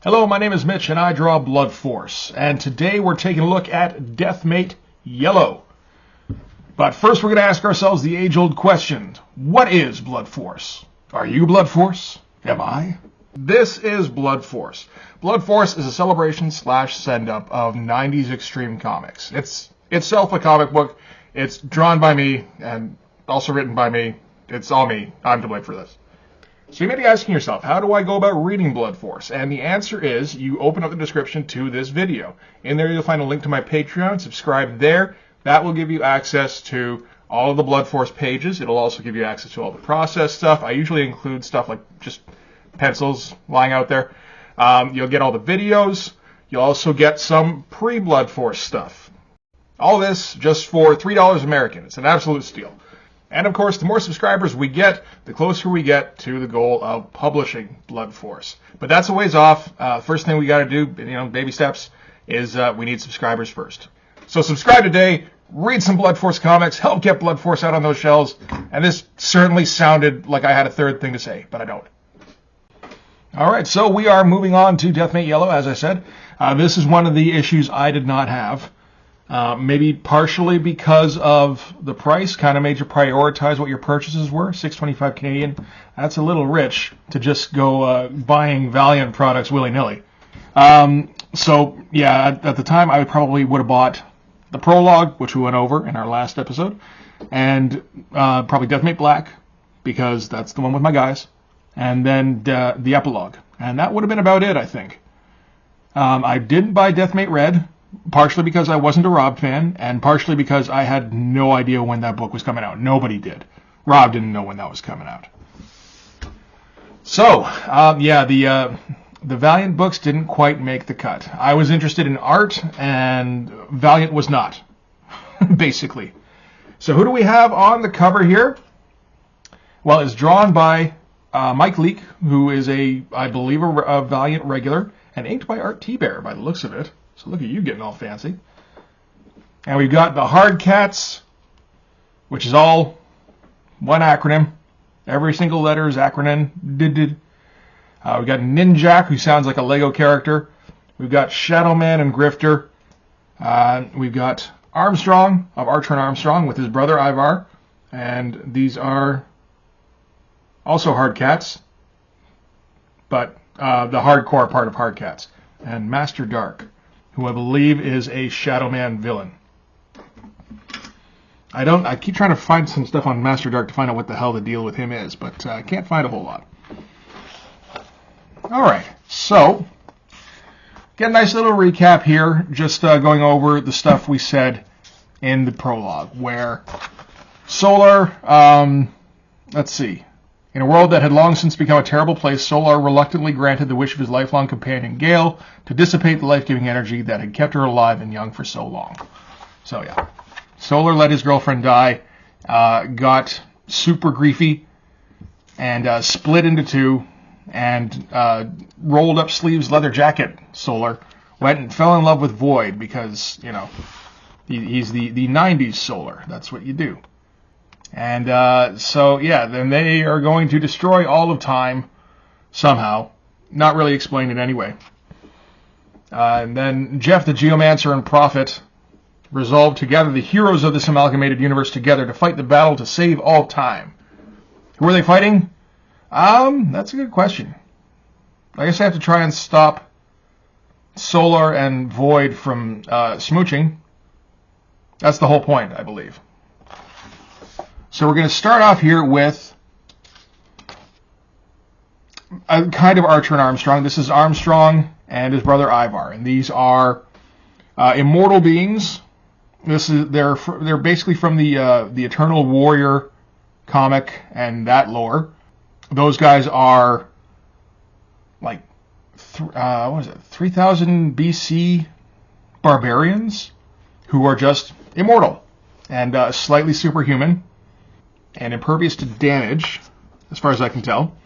Hello, my name is Mitch and I draw Blood Force, and today we're taking a look at Deathmate Yellow. But first we're going to ask ourselves the age-old question, what is Blood Force? Are you Blood Force? Am I? This is Blood Force. Blood Force is a celebration / send-up of 90s extreme comics. It's itself a comic book, it's drawn by me, and also written by me. It's all me. I'm to blame for this. So you may be asking yourself, how do I go about reading Blood Force? And the answer is, you open up the description to this video. In there you'll find a link to my Patreon. Subscribe there. That will give you access to all of the Blood Force pages. It'll also give you access to all the process stuff. I usually include stuff like just pencils lying out there. You'll get all the videos. You'll also get some pre-Blood Force stuff. All this just for $3 American. It's an absolute steal. And of course, the more subscribers we get, the closer we get to the goal of publishing Blood Force. But that's a ways off. First thing we got to do, baby steps, is we need subscribers first. So subscribe today, read some Blood Force comics, help get Blood Force out on those shelves. And this certainly sounded like I had a third thing to say, but I don't. All right, so we are moving on to Deathmate Yellow, as I said. This is one of the issues I did not have. Maybe partially because of the price, kind of made you prioritize what your purchases were. $6.25 Canadian. That's a little rich to just go buying Valiant products willy-nilly. So yeah, at the time I probably would have bought the prologue, which we went over in our last episode, and probably Deathmate Black, because that's the one with my guys, and then the epilogue. And that would have been about it, I think. I didn't buy Deathmate Red, partially because I wasn't a Rob fan, and partially because I had no idea when that book was coming out. Nobody did. Rob didn't know when that was coming out. So, the Valiant books didn't quite make the cut. I was interested in art, and Valiant was not, basically. So who do we have on the cover here? Well, it's drawn by Mike Leake, who is I believe, a Valiant regular, and inked by Art T-Bear, by the looks of it. So look at you getting all fancy. And we've got the Hard Cats, which is all one acronym. Every single letter is acronym. We've got Ninjak, who sounds like a Lego character. We've got Shadowman and Grifter. We've got Armstrong of Archer and Armstrong with his brother Ivar. And these are also Hard Cats, but the hardcore part of Hard Cats. And Master Dark, who I believe is a Shadowman villain. I keep trying to find some stuff on Master Dark to find out what the hell the deal with him is, but I can't find a whole lot. Alright, so, get a nice little recap here, just going over the stuff we said in the prologue, where Solar, let's see, in a world that had long since become a terrible place, Solar reluctantly granted the wish of his lifelong companion, Gale, to dissipate the life-giving energy that had kept her alive and young for so long. So yeah, Solar let his girlfriend die, got super griefy, and split into two, and rolled up sleeves leather jacket, Solar, went and fell in love with Void, because, he's the 90s Solar. That's what you do. And so, yeah, then they are going to destroy all of time somehow. Not really explained in any way. And then Jeff the Geomancer and Prophet resolve to gather the heroes of this amalgamated universe together to fight the battle to save all time. Who are they fighting? That's a good question. I guess I have to try and stop Solar and Void from smooching. That's the whole point, I believe. So we're going to start off here with a kind of Archer and Armstrong. This is Armstrong and his brother Ivar, and these are immortal beings. They're basically from the Eternal Warrior comic and that lore. Those guys are like 3000 BC barbarians who are just immortal and slightly superhuman and impervious to damage, as far as I can tell.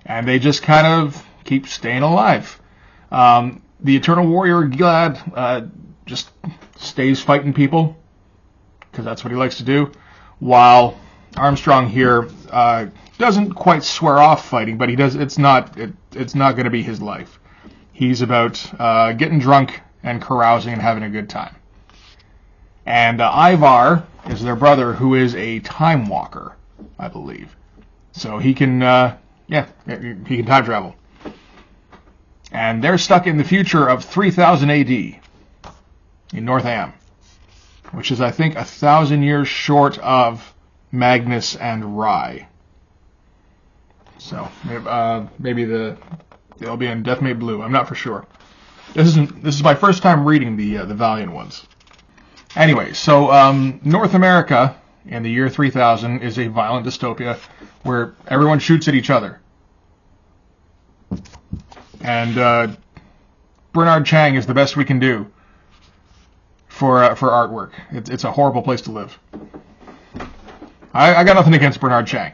And they just kind of keep staying alive. The Eternal Warrior, Gilad, just stays fighting people, because that's what he likes to do, while Armstrong here doesn't quite swear off fighting, but he does. It's not going to be his life. He's about getting drunk and carousing and having a good time. And Ivar is their brother, who is a time walker, I believe. So he can, he can time travel. And they're stuck in the future of 3000 AD in Northam, which is, I think, 1,000 years short of Magnus and Rye. So maybe they'll be in Deathmate Blue. I'm not for sure. This is my first time reading the Valiant ones. Anyway, so North America in the year 3000 is a violent dystopia where everyone shoots at each other. And Bernard Chang is the best we can do for artwork. It's a horrible place to live. I got nothing against Bernard Chang,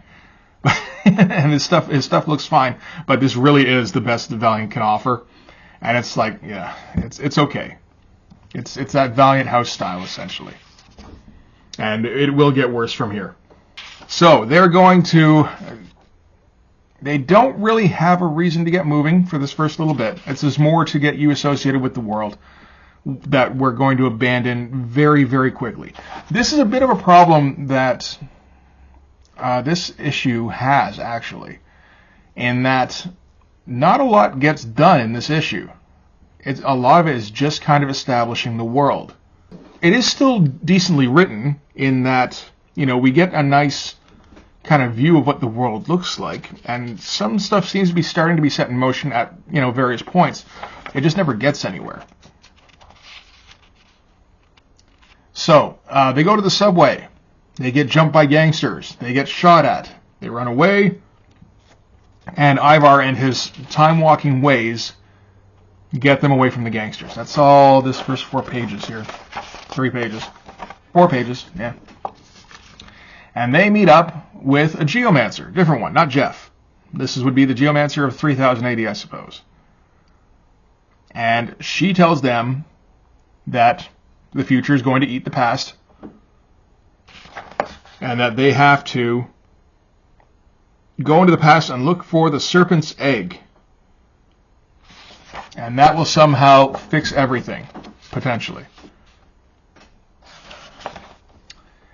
and his stuff looks fine. But this really is the best the Valiant can offer, and it's like, yeah, it's okay. It's that Valiant house style essentially, and it will get worse from here. So they're going to. They don't really have a reason to get moving for this first little bit. It's just more to get you associated with the world that we're going to abandon very, very quickly. This is a bit of a problem that this issue has, actually, in that not a lot gets done in this issue. A lot of it is just kind of establishing the world. It is still decently written in that, we get a nice kind of view of what the world looks like, and some stuff seems to be starting to be set in motion at various points. It just never gets anywhere. So they go to the subway, they get jumped by gangsters, they get shot at, they run away, and Ivar and his time-walking ways get them away from the gangsters. That's all this first 4 pages here. 3 pages. 4 pages, yeah. And they meet up with a geomancer, different one, not Jeff. This would be the geomancer of 3000 AD, I suppose. And she tells them that the future is going to eat the past, and that they have to go into the past and look for the serpent's egg. And that will somehow fix everything, potentially.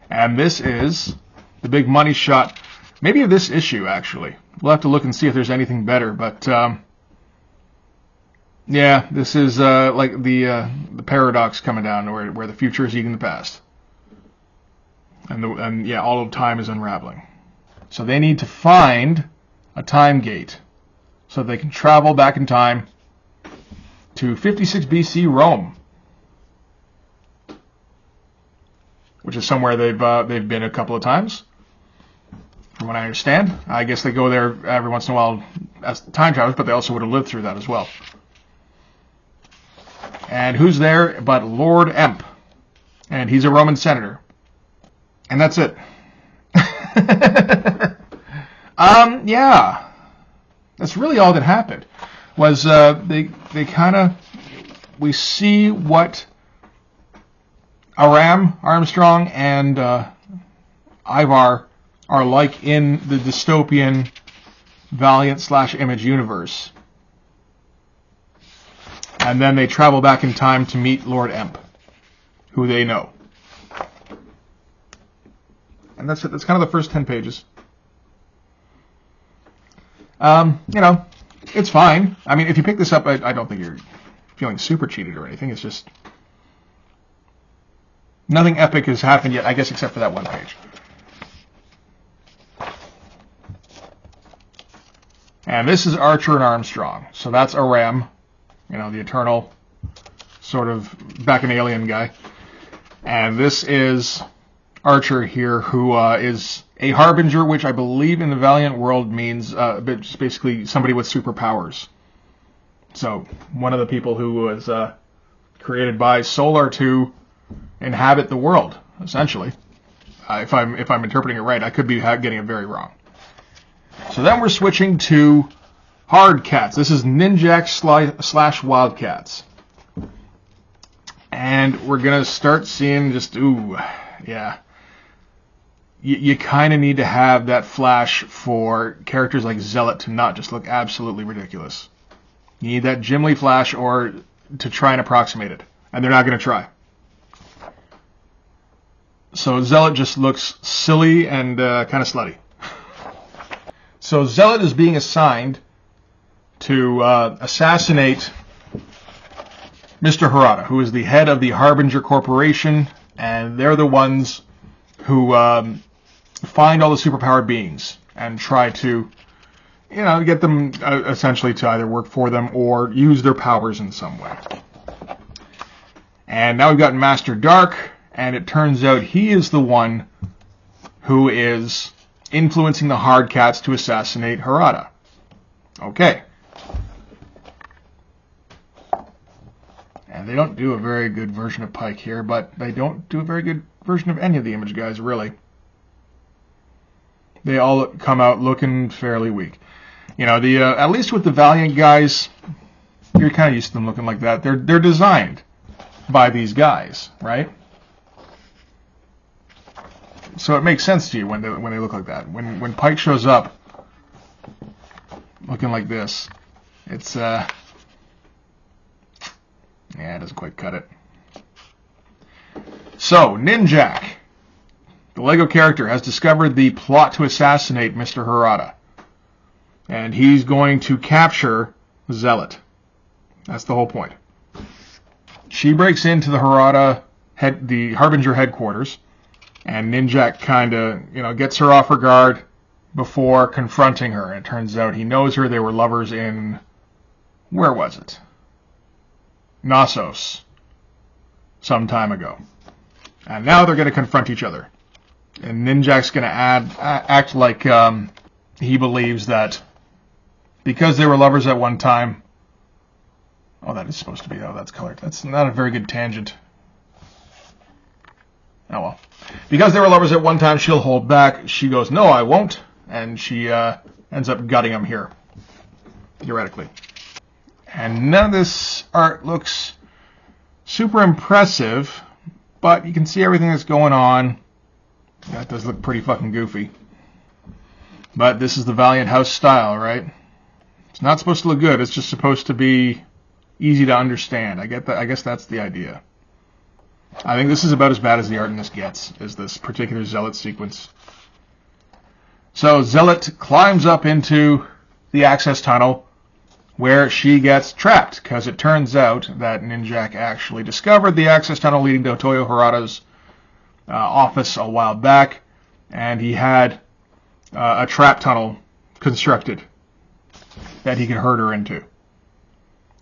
And this is the big money shot, maybe of this issue, actually. We'll have to look and see if there's anything better, but yeah, this is like the paradox coming down, where the future is eating the past, and all of time is unraveling. So they need to find a time gate so they can travel back in time to 56 BC Rome, which is somewhere they've been a couple of times. From what I understand, I guess they go there every once in a while as time travelers, but they also would have lived through that as well. And who's there but Lord Emp? And he's a Roman senator. And that's it. Yeah. That's really all that happened. Was they kind of, we see what Armstrong and Ivar are like in the dystopian Valiant/Image universe. And then they travel back in time to meet Lord Emp, who they know. And that's it. That's kind of the first 10 pages. It's fine. I mean, if you pick this up, I don't think you're feeling super cheated or anything. It's just nothing epic has happened yet, I guess, except for that one page. And this is Archer and Armstrong. So that's Aram, the eternal sort of back in Alien guy. And this is Archer here, who is a harbinger, which I believe in the Valiant world means just basically somebody with superpowers. So one of the people who was created by Solar to inhabit the world, essentially. If I'm interpreting it right, I could be getting it very wrong. So then we're switching to Hard Cats. This is Ninjak / Wildcats. And we're going to start seeing just, yeah. You kind of need to have that flash for characters like Zealot to not just look absolutely ridiculous. You need that Gimli flash or to try and approximate it. And they're not going to try. So Zealot just looks silly and kind of slutty. So Zealot is being assigned to assassinate Mr. Harada, who is the head of the Harbinger Corporation, and they're the ones who find all the superpowered beings and try to, get them essentially to either work for them or use their powers in some way. And now we've got Master Dark, and it turns out he is the one who is influencing the Hardcats to assassinate Harada. Okay. And they don't do a very good version of Pike here, but they don't do a very good version of any of the Image guys, really. They all come out looking fairly weak. At least with the Valiant guys, you're kind of used to them looking like that. They're designed by these guys, right? So it makes sense to you when they look like that. When Pike shows up looking like this, it's it doesn't quite cut it. So, Ninjak, the LEGO character, has discovered the plot to assassinate Mr. Harada. And he's going to capture Zealot. That's the whole point. She breaks into the the Harbinger headquarters, and Ninjak kind of, gets her off her guard before confronting her. And it turns out he knows her. They were lovers in, where was it? Knossos, some time ago. And now they're going to confront each other. And Ninjak's going to act like he believes that because they were lovers at one time... Oh, that is supposed to be... Oh, that's colored. That's not a very good tangent. Oh, well. Because they were lovers at one time, she'll hold back. She goes, no, I won't. And she ends up gutting him here. Theoretically. And none of this art looks super impressive, but you can see everything that's going on. That does look pretty fucking goofy. But this is the Valiant House style, right? It's not supposed to look good. It's just supposed to be easy to understand. I get that. I guess that's the idea. I think this is about as bad as the art in this gets, is this particular Zealot sequence. So Zealot climbs up into the access tunnel, where she gets trapped, because it turns out that Ninjak actually discovered the access tunnel leading to Toyo Harada's office a while back, and he had a trap tunnel constructed that he could herd her into.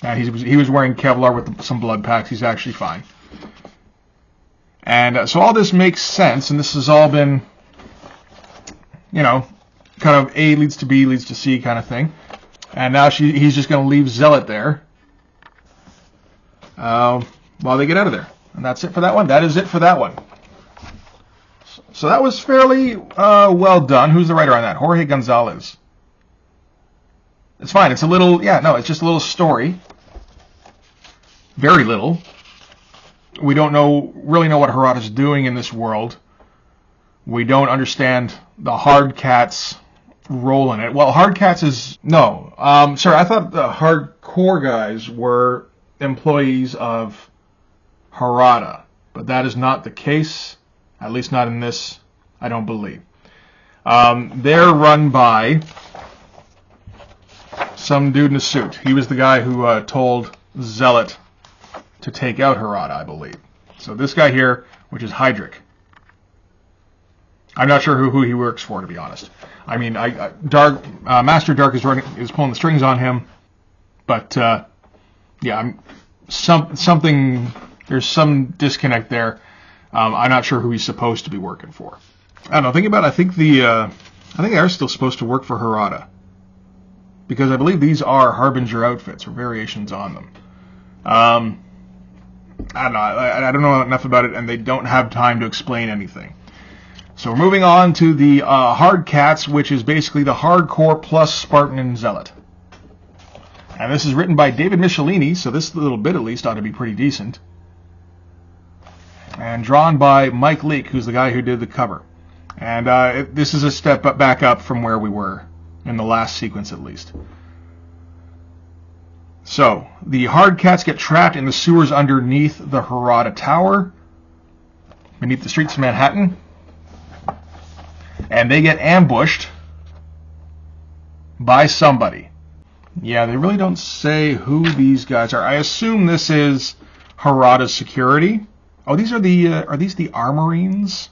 And he was wearing Kevlar with some blood packs. He's actually fine. And so all this makes sense, and this has all been, kind of A leads to B leads to C kind of thing. And now he's just going to leave Zealot there while they get out of there. And that's it for that one. That is it for that one. So that was fairly well done. Who's the writer on that? Jorge Gonzalez. It's fine. It's a little, it's just a little story. Very little. We don't really know what Harada's doing in this world. We don't understand the Hardcats' role in it. Well, Hardcats is... No. Sorry, I thought the hardcore guys were employees of Harada. But that is not the case. At least not in this, I don't believe. They're run by some dude in a suit. He was the guy who told Zealot to take out Harada, I believe. So this guy here, which is Hydric. I'm not sure who he works for, to be honest. I mean, Master Dark is pulling the strings on him, but something. There's some disconnect there. I'm not sure who he's supposed to be working for. I don't know. Think about it. I think they are still supposed to work for Harada, because I believe these are Harbinger outfits or variations on them. I don't know. I don't know enough about it, and they don't have time to explain anything. So we're moving on to the Hardcats, which is basically the hardcore plus Spartan and Zealot. And this is written by David Michelini, so this little bit at least ought to be pretty decent. And drawn by Mike Leake, who's the guy who did the cover. And this is a step back up from where we were in the last sequence, at least. So, the hard cats get trapped in the sewers underneath the Harada Tower, beneath the streets of Manhattan, and they get ambushed by somebody. Yeah, they really don't say who these guys are. I assume this is Harada's security. Oh, these are these the Armorines?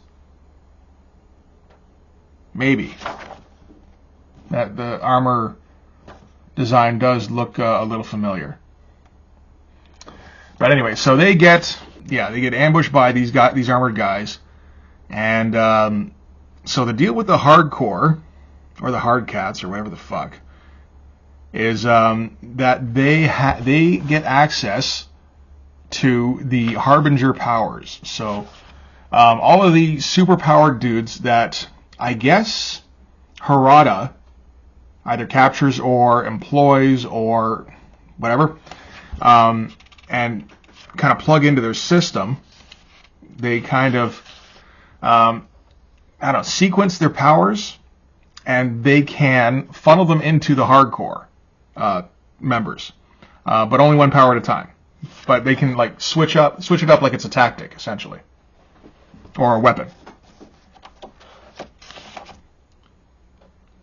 Maybe. The armor design does look a little familiar. But anyway, so they get ambushed by these armored guys, and so the deal with the hardcore, or the hard cats, or whatever the fuck, is that they get access to the Harbinger powers. So all of the superpowered dudes that I guess Harada either captures or employs or whatever, and kind of plug into their system, they kind of sequence their powers, and they can funnel them into the hardcore members, but only one power at a time. But they can like switch it up like it's a tactic, essentially, or a weapon.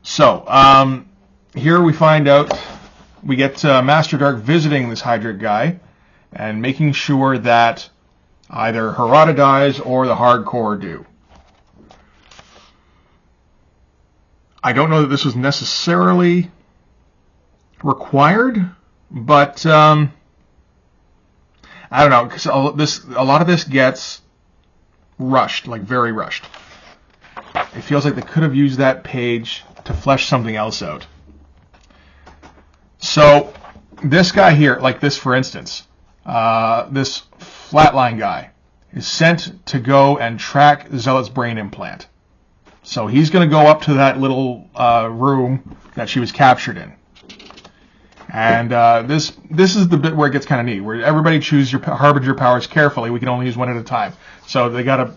So here we find out, we get Master Dark visiting this Hydric guy and making sure that either Harada dies or the hardcore do. I don't know that this was necessarily required, but I don't know, because a lot of this gets rushed, like very rushed. It feels like they could have used that page to flesh something else out. So this guy here, like this for instance, this Flatline guy is sent to go and track Zealot's brain implant. So he's going to go up to that little room that she was captured in. And this is the bit where it gets kind of neat, where everybody choose your Harbinger powers carefully. We can only use one at a time. So they got to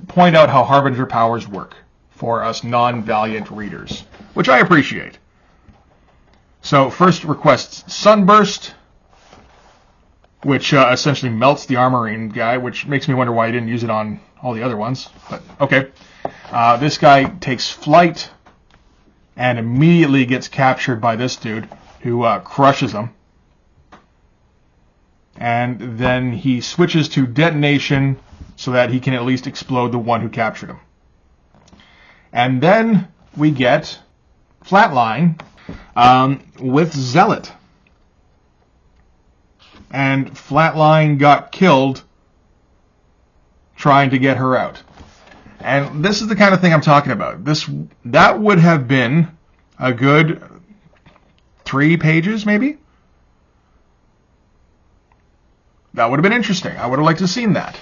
point out how Harbinger powers work for us non-Valiant readers, which I appreciate. So first requests Sunburst, which essentially melts the Armorine guy, which makes me wonder why he didn't use it on all the other ones. But okay. This guy takes flight and immediately gets captured by this dude, who crushes him. And then he switches to detonation so that he can at least explode the one who captured him. And then we get Flatline with Zealot. And Flatline got killed trying to get her out. And this is the kind of thing I'm talking about. That would have been a good 3 pages, maybe? That would have been interesting. I would have liked to have seen that.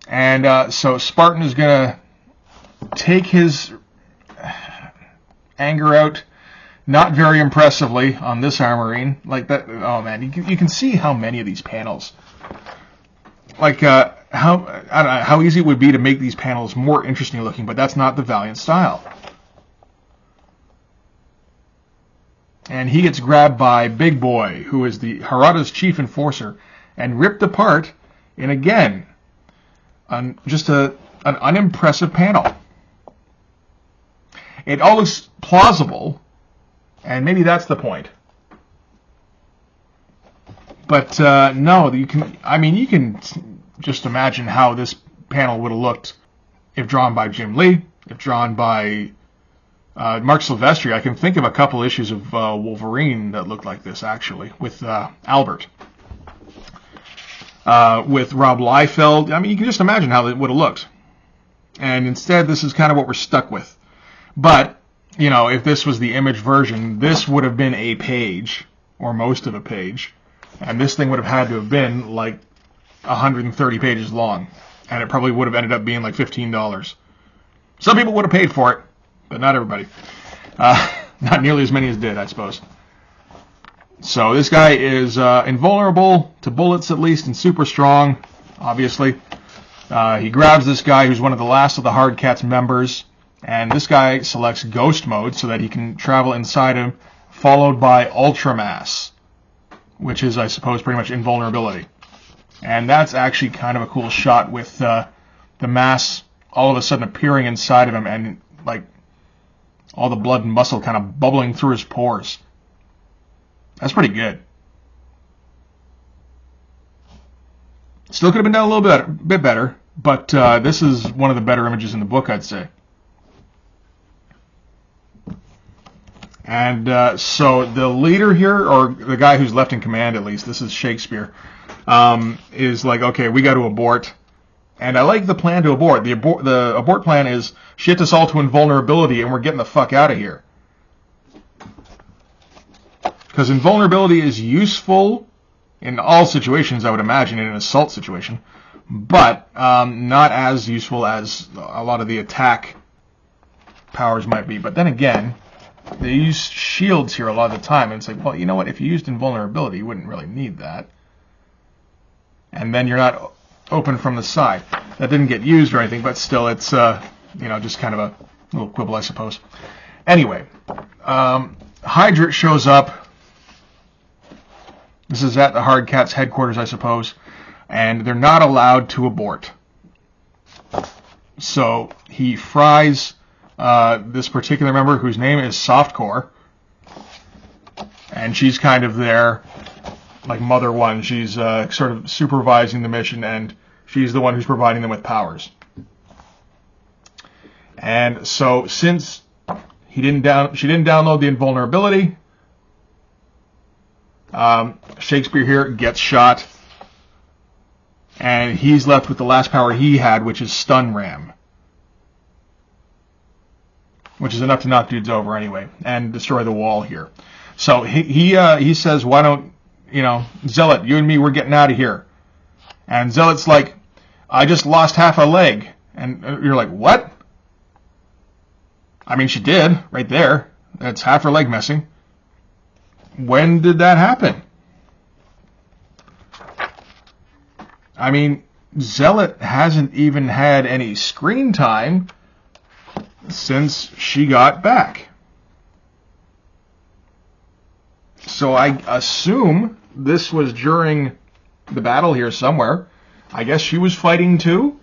And so Spartan is going to take his anger out, not very impressively, on this Armorine. Like that. Oh man, you can see how many of these panels. Like I don't know how easy it would be to make these panels more interesting looking, but that's not the Valiant style. And he gets grabbed by Big Boy, who is the Harada's chief enforcer, and ripped apart in, again, just an unimpressive panel. It all looks plausible, and maybe that's the point. But no, you can just imagine how this panel would have looked if drawn by Jim Lee, if drawn by Mark Silvestri. I can think of a couple issues of Wolverine that looked like this, actually, with Albert. With Rob Liefeld. I mean, you can just imagine how it would have looked. And instead, this is kind of what we're stuck with. But, you know, if this was the image version, this would have been a page, or most of a page. And this thing would have had to have been like 130 pages long. And it probably would have ended up being like $15. Some people would have paid for it, but not everybody. Not nearly as many as did, I suppose. So this guy is invulnerable to bullets, at least, and super strong, obviously. He grabs this guy who's one of the last of the Hard Cats members And this guy selects Ghost Mode so that he can travel inside him, followed by Ultra Mass, which is, I suppose, pretty much invulnerability. And that's actually kind of a cool shot with the mass all of a sudden appearing inside of him and, like, all the blood and muscle kind of bubbling through his pores. That's pretty good. Still could have been done a little bit better, but this is one of the better images in the book, I'd say. And so the leader here, or the guy who's left in command at least, this is Shakespeare, is like, okay, we got to abort. And I like the plan to abort. The abort plan is shit us all to invulnerability and we're getting the fuck out of here. Because invulnerability is useful in all situations, I would imagine, in an assault situation, but not as useful as a lot of the attack powers might be. But then again, they use shields here a lot of the time, and it's like, well, you know what? If you used invulnerability, you wouldn't really need that. And then you're not open from the side. That didn't get used or anything, but still, it's just kind of a little quibble, I suppose. Anyway, Hydra shows up. This is at the Hardcats headquarters, I suppose, and they're not allowed to abort. So he fries this particular member, whose name is Softcore, and she's kind of there, like Mother One. She's sort of supervising the mission, and she's the one who's providing them with powers. And so, since she didn't download the invulnerability, Shakespeare here gets shot, and he's left with the last power he had, which is Stun Ram, which is enough to knock dudes over anyway and destroy the wall here. So he says, why don't, Zealot, you and me, we're getting out of here. And Zealot's like, I just lost half a leg. And you're like, what? I mean, she did, right there. That's half her leg missing. When did that happen? I mean, Zealot hasn't even had any screen time since she got back. So I assume this was during the battle here somewhere. I guess she was fighting too.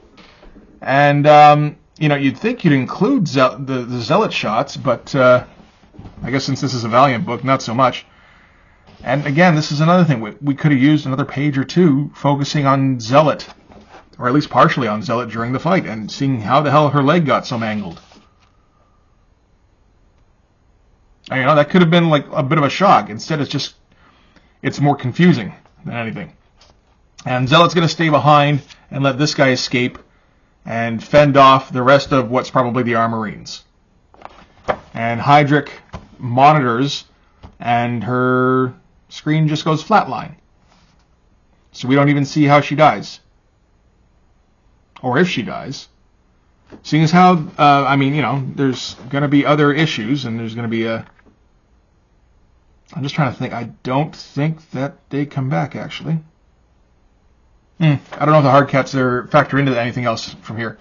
And, you'd think you'd include the Zealot shots, but I guess since this is a Valiant book, not so much. And again, this is another thing. We could have used another page or two focusing on Zealot, or at least partially on Zealot during the fight, and seeing how the hell her leg got so mangled. That could have been like a bit of a shock. Instead, it's more confusing than anything. And Zealot's going to stay behind and let this guy escape and fend off the rest of what's probably the Armorines. And Hydric monitors, and her screen just goes flatline. So we don't even see how she dies. Or if she dies. Seeing as how, there's going to be other issues, and there's going to be I'm just trying to think. I don't think that they come back, actually. I don't know if the Hardcats factor into anything else from here.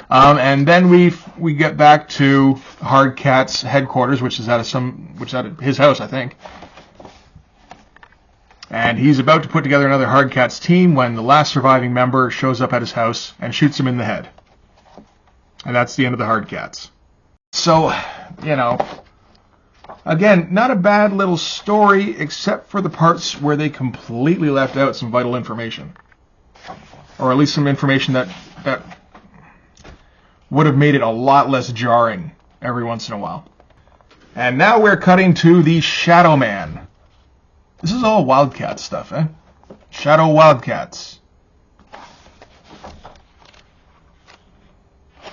And then we get back to Hardcats headquarters, which is at his house, I think. And he's about to put together another Hardcats team when the last surviving member shows up at his house and shoots him in the head. And that's the end of the Hardcats. So, again, not a bad little story, except for the parts where they completely left out some vital information. Or at least some information that would have made it a lot less jarring every once in a while. And now we're cutting to the Shadow Man. This is all Wildcat stuff, eh? Shadow Wildcats.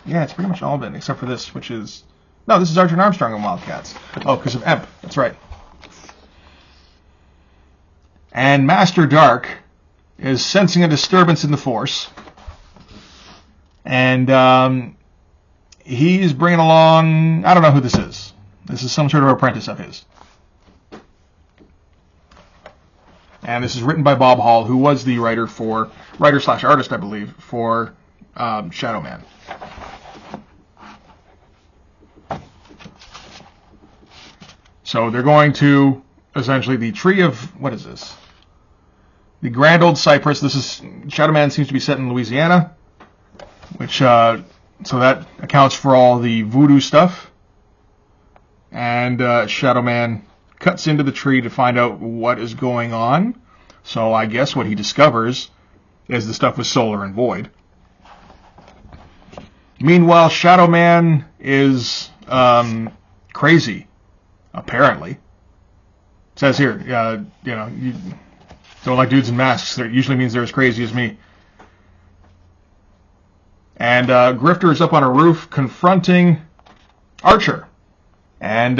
Yeah, it's pretty much all of it, except for this, which is... No, this is Sergeant Armstrong and Wildcats. Oh, because of Emp. That's right. And Master Dark is sensing a disturbance in the Force. And he's bringing along... I don't know who this is. This is some sort of apprentice of his. And this is written by Bob Hall, who was the writer/artist, I believe, for Shadow Man. So they're going to, essentially, the tree of, what is this? The Grand Old Cypress. This is, Shadow Man seems to be set in Louisiana, which, so that accounts for all the voodoo stuff. And Shadow Man cuts into the tree to find out what is going on. So I guess what he discovers is the stuff with Solar and Void. Meanwhile, Shadow Man is crazy, apparently. It says here, you don't like dudes in masks. That usually means they're as crazy as me. And Grifter is up on a roof confronting Archer. And,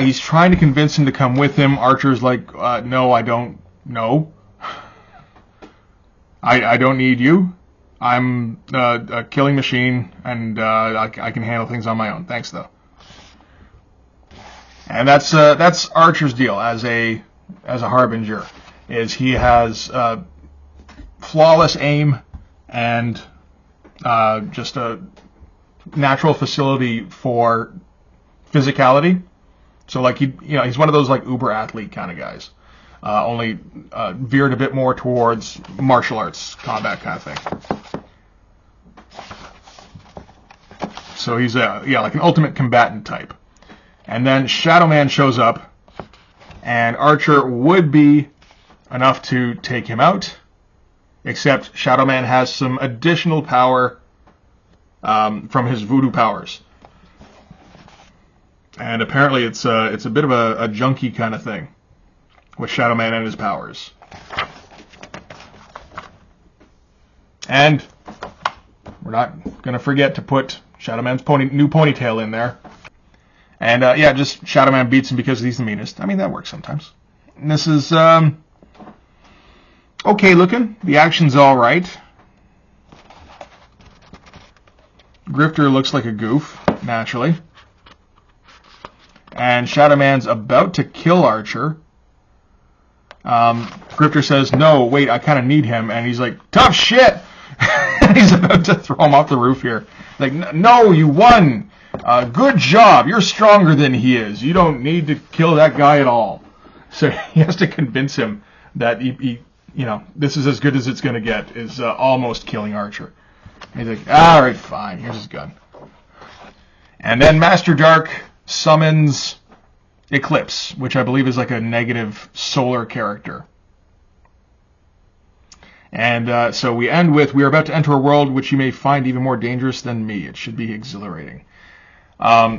he's trying to convince him to come with him. Archer's like, no, I don't. No. I don't need you. I'm a killing machine, and I can handle things on my own. Thanks, though. And that's Archer's deal as a harbinger. Is he has flawless aim and just a natural facility for physicality. So like he's one of those like uber athlete kind of guys. Only veered a bit more towards martial arts combat kind of thing. So he's like an ultimate combatant type. And then Shadow Man shows up, and Archer would be enough to take him out, except Shadow Man has some additional power from his voodoo powers. And apparently it's a bit of a junky kind of thing with Shadow Man and his powers. And we're not going to forget to put Shadow Man's new ponytail in there. And just Shadow Man beats him because he's the meanest. I mean, that works sometimes. And this is okay looking. The action's all right. Grifter looks like a goof, naturally. And Shadow Man's about to kill Archer. Grifter says, no, wait, I kind of need him. And he's like, tough shit! And he's about to throw him off the roof here. Like, no, you won! Good job! You're stronger than he is. You don't need to kill that guy at all. So he has to convince him that he this is as good as it's going to get, is almost killing Archer. And he's like, all right, fine, here's his gun. And then Master Dark summons Eclipse, which I believe is like a negative solar character. And so we end with, we are about to enter a world which you may find even more dangerous than me. It should be exhilarating.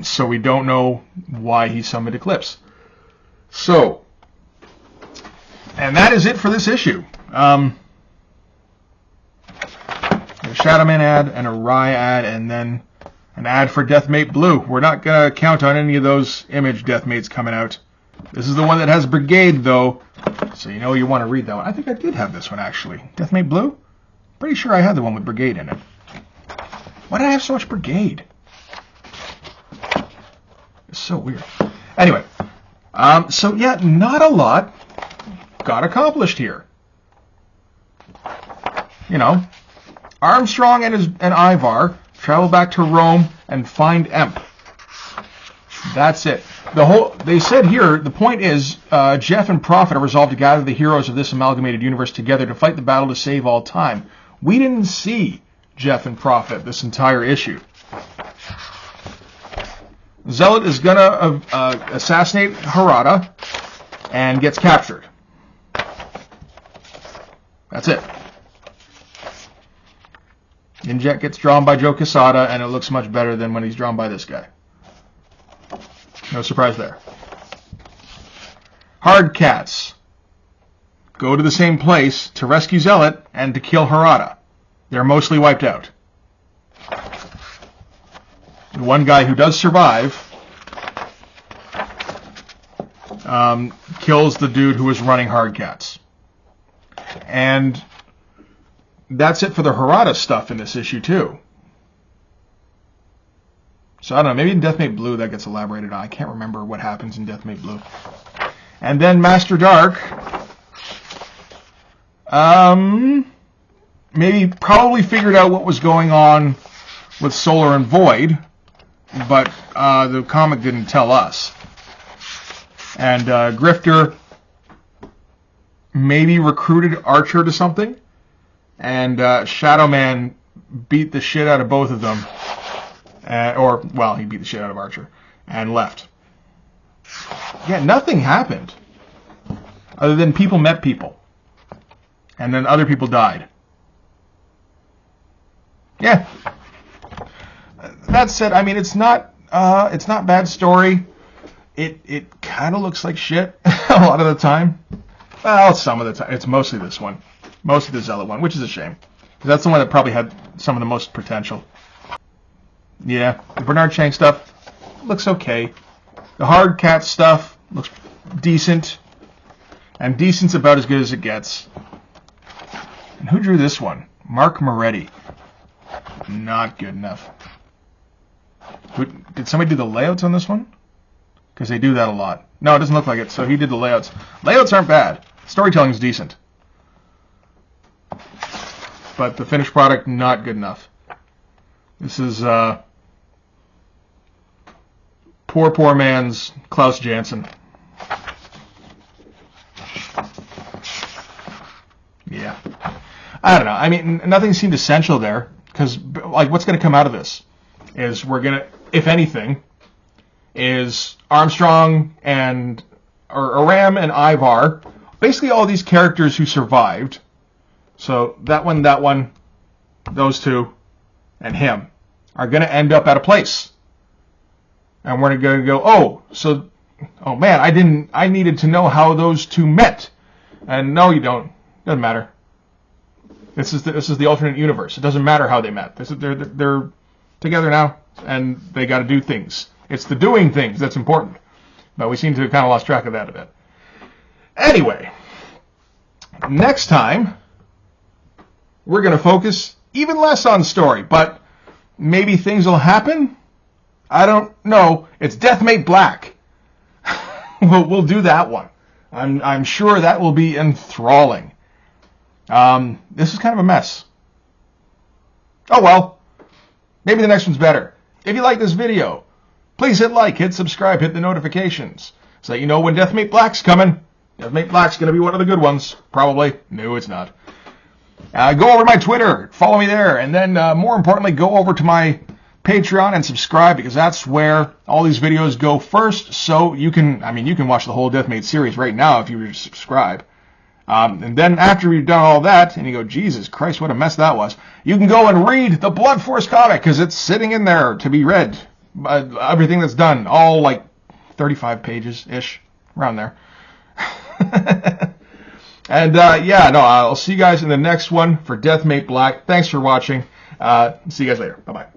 So we don't know why he summoned Eclipse. So, and that is it for this issue. A Shadow Man ad and a Rye ad, and then an ad for Deathmate Blue. We're not going to count on any of those Image Deathmates coming out. This is the one that has Brigade, though, so you know you want to read that one. I think I did have this one, actually. Deathmate Blue? Pretty sure I had the one with Brigade in it. Why did I have so much Brigade? It's so weird. Anyway, so yeah, not a lot got accomplished here. Armstrong and Ivar travel back to Rome and find Emp. That's it. They said here, the point is, Jeff and Prophet are resolved to gather the heroes of this amalgamated universe together to fight the battle to save all time. We didn't see Jeff and Prophet this entire issue. Zealot is gonna assassinate Harada and gets captured. That's it. Injet gets drawn by Joe Quesada, and it looks much better than when he's drawn by this guy. No surprise there. Hard Cats go to the same place to rescue Zealot and to kill Harada. They're mostly wiped out. The one guy who does survive kills the dude who was running Hard Cats. And that's it for the Harada stuff in this issue, too. So, I don't know, maybe in Deathmate Blue that gets elaborated on. I can't remember what happens in Deathmate Blue. And then Master Dark, probably figured out what was going on with Solar and Void, but the comic didn't tell us. And Grifter maybe recruited Archer to something, and Shadow Man beat the shit out of both of them. He beat the shit out of Archer and left. Yeah, nothing happened other than people met people, and then other people died. Yeah. That said, I mean, it's not bad story. It kind of looks like shit a lot of the time. Well, some of the time. It's mostly this one, mostly the Zealot one, which is a shame. That's the one that probably had some of the most potential. Yeah, the Bernard Chang stuff looks okay. The Hard Cat stuff looks decent. And decent's about as good as it gets. And who drew this one? Mark Moretti. Not good enough. Did somebody do the layouts on this one? Because they do that a lot. No, it doesn't look like it, so he did the layouts. Layouts aren't bad. Storytelling is decent. But the finished product, not good enough. This is poor man's Klaus Janson. Yeah. I don't know. I mean, nothing seemed essential there. Because, like, what's going to come out of this is if anything, is Armstrong and Aram and Ivar, basically all these characters who survived. So that one, those two, and him are going to end up at a place. And we're going to go, oh man, I needed to know how those two met. And no, you don't. Doesn't matter. This is the alternate universe. It doesn't matter how they met. They're together now, and they got to do things. It's the doing things that's important. But we seem to have kind of lost track of that a bit. Anyway, next time, we're going to focus even less on story, but maybe things will happen? I don't know. It's Deathmate Black. We'll do that one. I'm sure that will be enthralling. This is kind of a mess. Oh well. Maybe the next one's better. If you like this video, please hit like, hit subscribe, hit the notifications, so that you know when Deathmate Black's coming. Deathmate Black's going to be one of the good ones. Probably. No, it's not. Go over to my Twitter. Follow me there. And then, more importantly, go over to my Patreon and subscribe, because that's where all these videos go first. So you can watch the whole Deathmate series right now if you were to subscribe. And then after you've done all that, and you go, Jesus Christ, what a mess that was, you can go and read the Blood Force comic, because it's sitting in there to be read. Everything that's done, all like 35 pages-ish, around there. And I'll see you guys in the next one for Deathmate Black. Thanks for watching. See you guys later. Bye-bye.